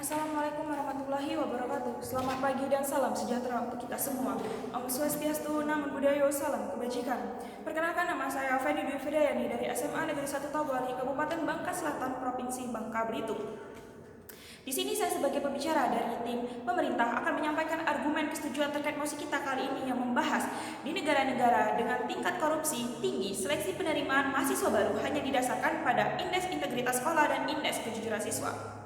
Assalamualaikum warahmatullahi wabarakatuh. Selamat pagi dan salam sejahtera untuk kita semua. Om Swastiastu, Namo Buddhaya, salam kebajikan. Perkenalkan, nama saya Feni Dwi Fidayani dari SMA Negeri 1 Tawali, Kabupaten Bangka Selatan, Provinsi Bangka Belitung. Di sini saya sebagai pembicara dari tim pemerintah akan menyampaikan argumen kesetujuan terkait mosi kita kali ini yang membahas di negara-negara dengan tingkat korupsi tinggi, seleksi penerimaan mahasiswa baru hanya didasarkan pada indeks integritas sekolah dan indeks kejujuran siswa.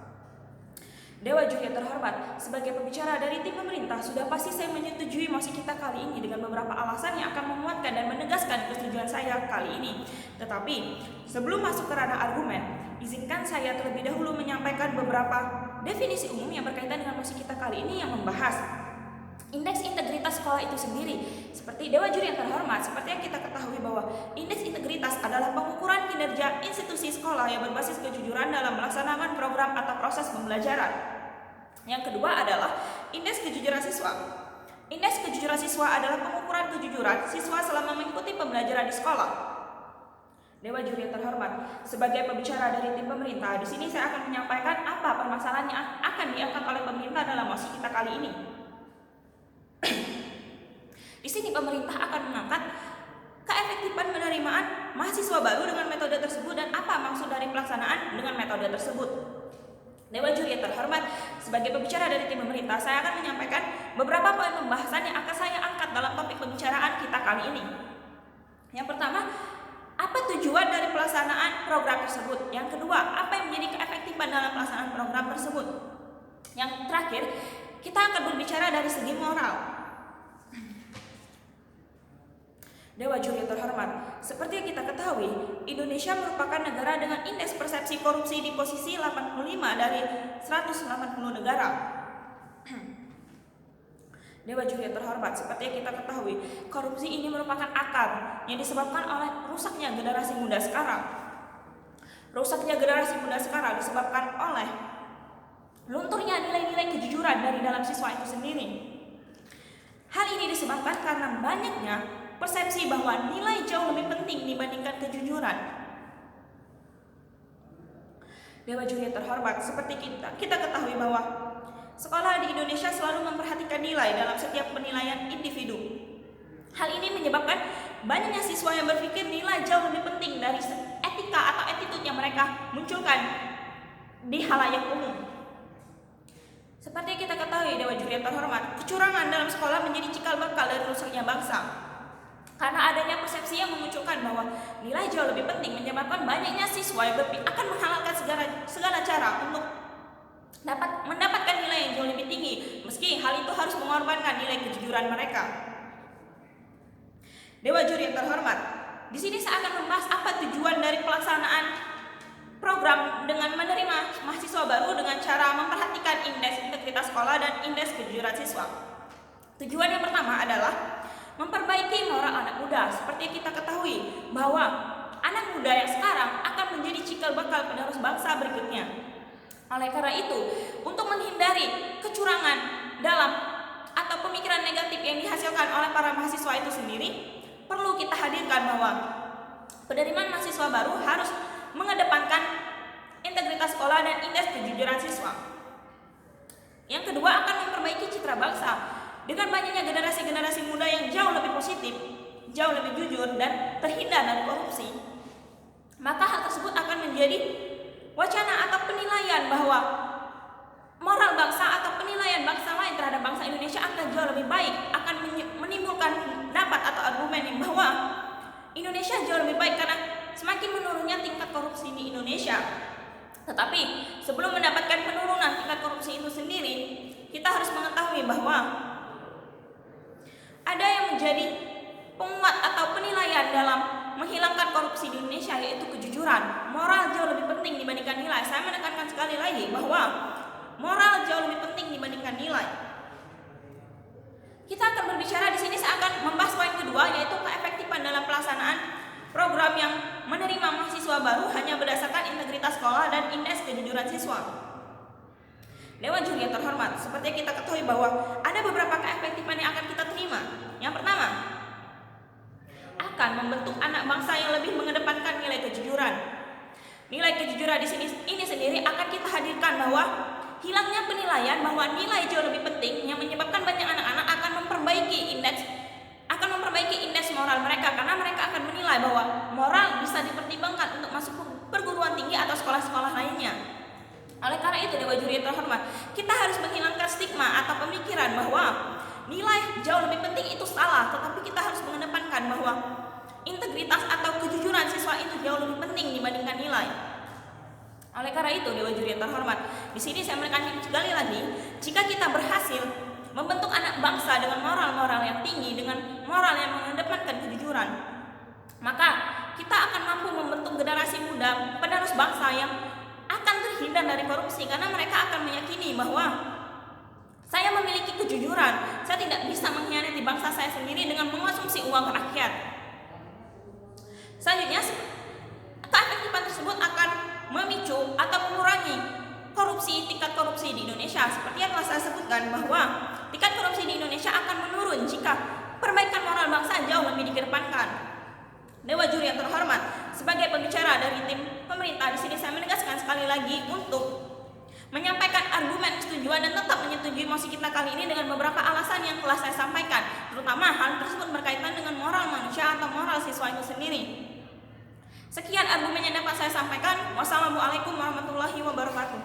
Dewa Juri yang terhormat, sebagai pembicara dari tim pemerintah, sudah pasti saya menyetujui mosi kita kali ini dengan beberapa alasan yang akan menguatkan dan menegaskan kesetujuan saya kali ini. Tetapi, sebelum masuk ke ranah argumen, izinkan saya terlebih dahulu menyampaikan beberapa definisi umum yang berkaitan dengan mosi kita kali ini yang membahas indeks integritas sekolah itu sendiri. Seperti Dewa Juri yang terhormat, seperti yang kita ketahui bahwa indeks integritas adalah pengukuran kinerja institusi sekolah yang berbasis kejujuran dalam melaksanakan program atau proses pembelajaran. Yang kedua adalah indeks kejujuran siswa. Indeks kejujuran siswa adalah pengukuran kejujuran siswa selama mengikuti pembelajaran di sekolah. Dewa Juri yang terhormat, sebagai pembicara dari tim pemerintah, di sini saya akan menyampaikan apa permasalahan yang akan diangkat oleh pemerintah dalam mosi kita kali ini. Di sini pemerintah akan mengangkat keefektifan penerimaan mahasiswa baru dengan metode tersebut dan apa maksud dari pelaksanaan dengan metode tersebut. Dewa Juri yang terhormat, sebagai pembicara dari tim pemerintah, saya akan menyampaikan beberapa poin pembahasan yang akan saya angkat dalam topik pembicaraan kita kali ini. Yang pertama, apa tujuan dari pelaksanaan program tersebut? Yang kedua, apa yang menjadi keefektifan dalam pelaksanaan program tersebut? Yang terakhir, kita akan berbicara dari segi moral. Dewa Juri yang terhormat, seperti yang kita ketahui, Indonesia merupakan negara dengan indeks persepsi korupsi di posisi 85 dari 180 negara. Dewa Juri yang terhormat, seperti yang kita ketahui, korupsi ini merupakan akar yang disebabkan oleh rusaknya generasi muda sekarang. Rusaknya generasi muda sekarang disebabkan oleh lunturnya nilai-nilai kejujuran dari dalam siswa itu sendiri. Hal ini disebabkan karena banyaknya persepsi bahwa nilai jauh lebih penting dibandingkan kejujuran. Dewa Juri yang terhormat, seperti kita ketahui bahwa sekolah di Indonesia selalu memperhatikan nilai dalam setiap penilaian individu. Hal ini menyebabkan banyaknya siswa yang berpikir nilai jauh lebih penting dari etika atau attitude yang mereka munculkan di halayak umum. Seperti kita ketahui, Dewa Juri yang terhormat, kecurangan dalam sekolah menjadi cikal bakal dari rusaknya bangsa. Karena adanya persepsi yang memunculkan bahwa nilai jauh lebih penting menyebabkan banyaknya siswa yang akan menghalalkan segala cara untuk mendapatkan nilai yang jauh lebih tinggi, meski hal itu harus mengorbankan nilai kejujuran mereka. Dewa Juri yang terhormat, di sini saya akan membahas apa tujuan dari pelaksanaan program dengan menerima mahasiswa baru dengan cara memperhatikan indeks integritas sekolah dan indeks kejujuran siswa. Tujuan yang pertama adalah memperbaiki moral anak muda. Seperti yang kita ketahui bahwa anak muda yang sekarang akan menjadi cikal bakal penerus bangsa berikutnya. Oleh karena itu, untuk menghindari kecurangan dalam atau pemikiran negatif yang dihasilkan oleh para mahasiswa itu sendiri, perlu kita hadirkan bahwa penerimaan mahasiswa baru harus mengedepankan integritas sekolah dan indeks kejujuran siswa. Yang kedua, akan memperbaiki citra bangsa. Dengan banyaknya generasi-generasi muda yang jauh lebih positif, jauh lebih jujur, dan terhindar dari korupsi, maka hal tersebut akan menjadi wacana atau penilaian bahwa moral bangsa atau penilaian bangsa lain terhadap bangsa Indonesia akan jauh lebih baik, akan menimbulkan pendapat atau argumen bahwa Indonesia jauh lebih baik karena semakin menurunnya tingkat korupsi di Indonesia. Tetapi sebelum mendapatkan penurunan tingkat korupsi itu sendiri, kita harus mengetahui bahwa ada yang menjadi penguat atau penilaian dalam menghilangkan korupsi di Indonesia, yaitu kejujuran. Moral jauh lebih penting dibandingkan nilai. Saya menekankan sekali lagi bahwa moral jauh lebih penting dibandingkan nilai. Kita akan berbicara di sini, saya akan membahas poin kedua, yaitu keefektifan dalam pelaksanaan program yang menerima mahasiswa baru hanya berdasarkan integritas sekolah dan indeks kejujuran siswa. Dewa Juri yang terhormat, seperti yang kita ketahui bahwa ada beberapa keefektifan yang akan kita terima. Yang pertama, akan membentuk anak bangsa yang lebih mengedepankan nilai kejujuran. Nilai kejujuran di sini sendiri akan kita hadirkan bahwa hilangnya penilaian bahwa nilai jauh lebih penting yang menyebabkan banyak anak-anak akan memperbaiki indeks moral mereka, karena mereka akan menilai bahwa moral bisa dipertimbangkan untuk masuk perguruan tinggi atau sekolah-sekolah lainnya. Oleh karena itu, Dewa Juri yang terhormat, kita harus menghilangkan stigma atau pemikiran bahwa nilai jauh lebih penting itu salah, tetapi kita harus mengedepankan bahwa integritas atau kejujuran siswa itu jauh lebih penting dibandingkan nilai. Oleh karena itu, Dewa Juri yang terhormat, di sini saya menekankan sekali lagi, jika kita berhasil membentuk anak bangsa dengan moral-moral yang tinggi, dengan moral yang mengedepankan kejujuran, maka kita akan mampu membentuk generasi muda penerus bangsa yang akan terhindar dari korupsi, karena mereka akan meyakini bahwa saya memiliki kejujuran, saya tidak bisa mengkhianati bangsa saya sendiri dengan mengonsumsi uang rakyat. Selanjutnya, keefektifan tersebut akan memicu atau mengurangi tingkat korupsi di Indonesia. Seperti yang telah saya sebutkan, bahwa tingkat korupsi di Indonesia akan menurun jika perbaikan moral bangsa jauh lebih dikedepankan. Dewa Juri yang terhormat, sebagai pembicara dari tim pemerintah, di sini saya menegaskan sekali lagi untuk menyampaikan argumen kesetujuan dan tetap menyetujui mosi kita kali ini dengan beberapa alasan yang telah saya sampaikan, terutama hal tersebut berkaitan dengan moral manusia atau moral siswa itu sendiri. Sekian argumen yang dapat saya sampaikan. Wassalamualaikum warahmatullahi wabarakatuh.